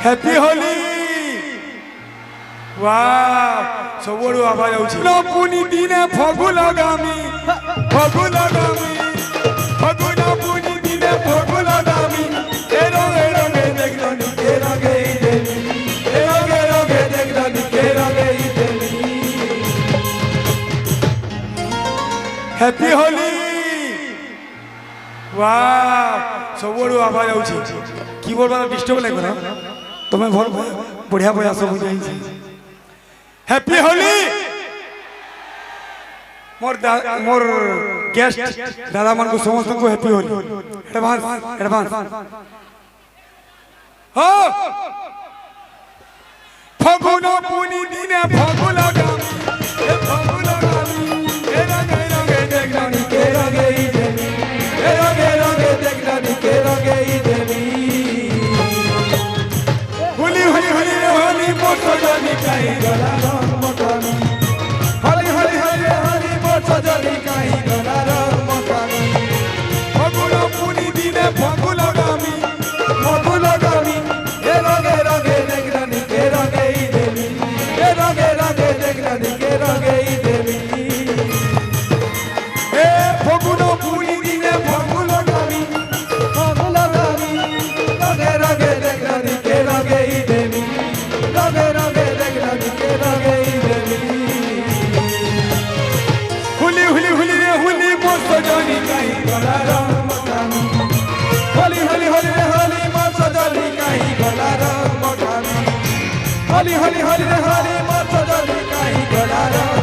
happy Holi वाह सबोडू आवाज आउछि न पुनी दिने फगु लगामी फगुन पुनी दिने फगु लगामी ए रंगे रंगे देखलनी के रंगे देवी ए रंगे रंगे देखलनी के रंगे देवी हैप्पी होली वाह सबोडू आवाज आउछि कीबोर्ड वाला डिस्टर्ब नहीं करा तुम्हें भल बढ़िया प्रयास हो जाई हैप्पी होली मोर गेस्ट दादा मन को समस्त को हैप्पी होली एडवांस हो फगुन पुनी दिने फगु लगामी ए फगु लगामी ए रंगे रंगे देखलनी के रंगे देवी ए रंगे रंगे देखलनी के रंगे देवी होली होली होली होली मोट जानी काई गला रंग मोटानी होली होली होली होली मोट जानी काई गला रंग मोटानी फगुन पुनी दिने फगु लगामी ए रंगे रंगे देखलनी के रंगे देवी ए रंगे रंगे देखलनी के रंगे देवी ए फगुन पुनी दिने फगु लगामी रंगे रंगे देखलनी के रंगे देवी रंगे रंगे देखलनी के रंगे देवी हुली हुली हुली रे हुली मोर सजनी काई गला रंग मोटानी होली होली होली रे होली मोर सजनी काई गला रंग मोटानी होली होली होली रे होली मोर सजनी काई गला रंग